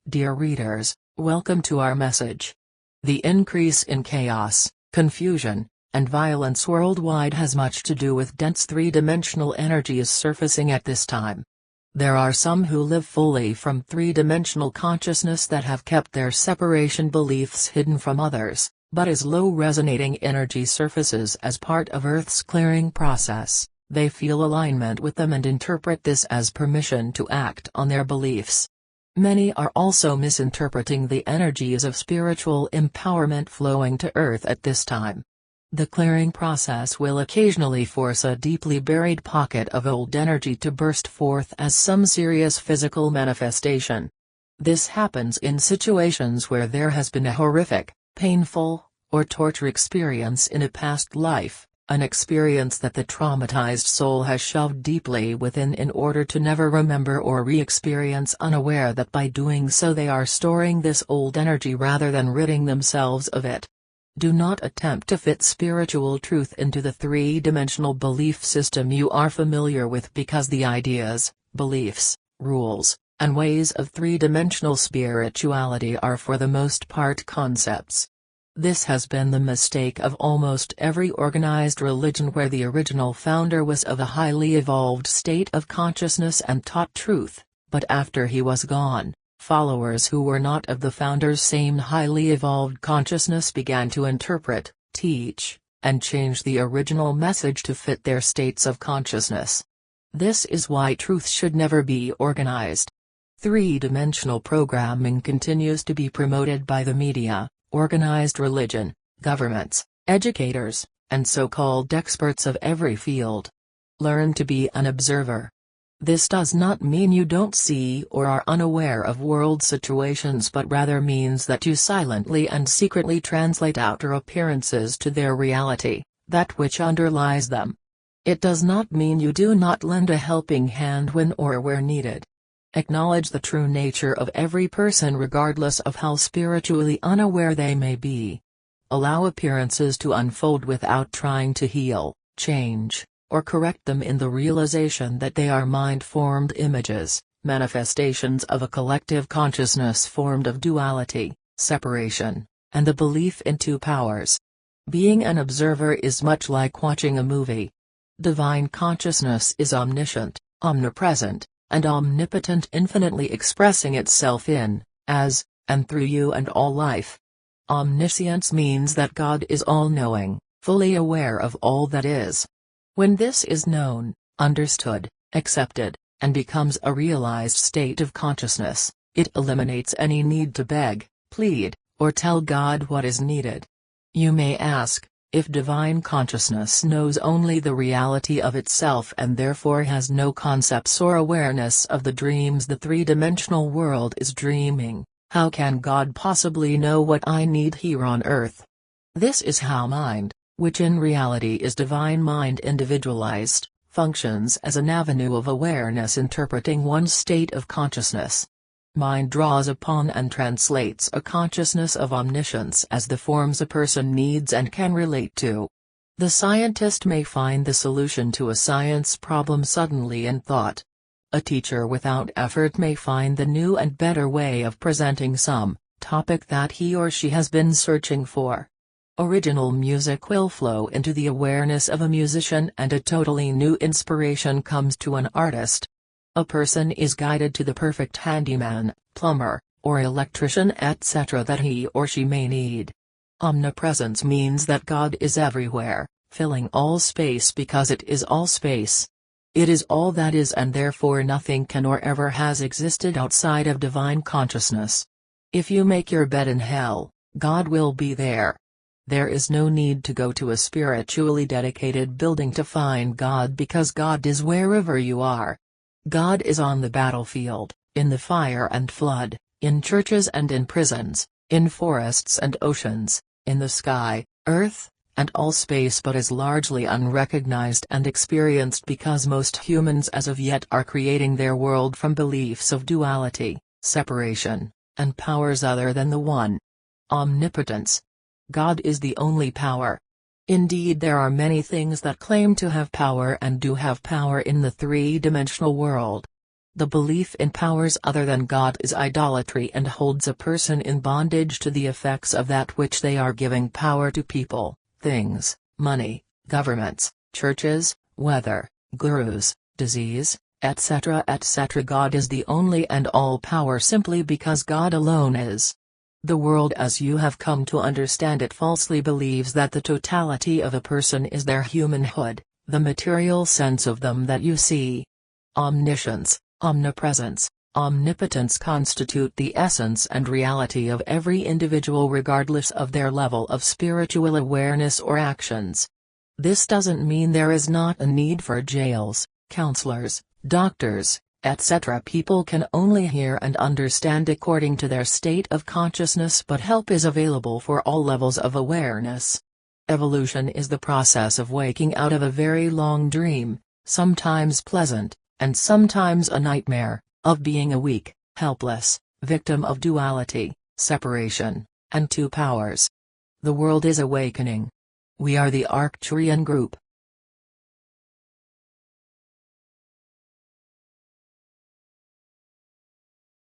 Dear readers, welcome to our message. The increase in chaos, confusion, and violence worldwide has much to do with dense three-dimensional energies surfacing at this time. There are some who live fully from three-dimensional consciousness that have kept their separation beliefs hidden from others, but as low-resonating energy surfaces as part of Earth's clearing process, they feel alignment with them and interpret this as permission to act on their beliefs. Many are also misinterpreting the energies of spiritual empowerment flowing to Earth at this time. The clearing process will occasionally force a deeply buried pocket of old energy to burst forth as some serious physical manifestation. This happens in situations where there has been a horrific, painful, or torture experience in a past life, an experience that the traumatized soul has shoved deeply within in order to never remember or re-experience, unaware that by doing so they are storing this old energy rather than ridding themselves of it. Do not attempt to fit spiritual truth into the three-dimensional belief system you are familiar with, because the ideas, beliefs, rules, and ways of three-dimensional spirituality are for the most part concepts. This has been the mistake of almost every organized religion where the original founder was of a highly evolved state of consciousness and taught truth, but after he was gone, followers who were not of the founder's same highly evolved consciousness began to interpret, teach, and change the original message to fit their states of consciousness. This is why truth should never be organized. Three-dimensional programming continues to be promoted by the media, organized religion, governments, educators, and so-called experts of every field. Learn to be an observer. This does not mean you don't see or are unaware of world situations, but rather means that you silently and secretly translate outer appearances to their reality, that which underlies them. It does not mean you do not lend a helping hand when or where needed. Acknowledge the true nature of every person regardless of how spiritually unaware they may be. Allow appearances to unfold without trying to heal, change, or correct them, in the realization that they are mind-formed images, manifestations of a collective consciousness formed of duality, separation, and the belief in two powers. Being an observer is much like watching a movie. Divine consciousness is omniscient, omnipresent, and omnipotent, infinitely expressing itself in, as, and through you and all life. Omniscience means that God is all-knowing, fully aware of all that is. When this is known, understood, accepted, and becomes a realized state of consciousness, it eliminates any need to beg, plead, or tell God what is needed. You may ask, if divine consciousness knows only the reality of itself and therefore has no concepts or awareness of the dreams the three-dimensional world is dreaming, how can God possibly know what I need here on Earth? This is how mind, which in reality is divine mind individualized, functions as an avenue of awareness interpreting one state of consciousness. Mind draws upon and translates a consciousness of omniscience as the forms a person needs and can relate to. The scientist may find the solution to a science problem suddenly in thought. A teacher without effort may find the new and better way of presenting some topic that he or she has been searching for. Original music will flow into the awareness of a musician and a totally new inspiration comes to an artist. A person is guided to the perfect handyman, plumber, or electrician etc. that he or she may need. Omnipresence means that God is everywhere, filling all space because it is all space. It is all that is, and therefore nothing can or ever has existed outside of divine consciousness. If you make your bed in hell, God will be there. There is no need to go to a spiritually dedicated building to find God, because God is wherever you are. God is on the battlefield, in the fire and flood, in churches and in prisons, in forests and oceans, in the sky, earth, and all space, but is largely unrecognized and experienced because most humans as of yet are creating their world from beliefs of duality, separation, and powers other than the one. Omnipotence. God is the only power. Indeed, there are many things that claim to have power and do have power in the three-dimensional world. The belief in powers other than God is idolatry and holds a person in bondage to the effects of that which they are giving power to: people, things, money, governments, churches, weather, gurus, disease, etc. etc. God is the only and all power simply because God alone is. The world as you have come to understand it falsely believes that the totality of a person is their humanhood, the material sense of them that you see. Omniscience, omnipresence, omnipotence constitute the essence and reality of every individual regardless of their level of spiritual awareness or actions. This doesn't mean there is not a need for jails, counselors, doctors, etc. People can only hear and understand according to their state of consciousness, but help is available for all levels of awareness. Evolution is the process of waking out of a very long dream, sometimes pleasant, and sometimes a nightmare, of being a weak, helpless, victim of duality, separation, and two powers. The world is awakening. We are the Arcturian group,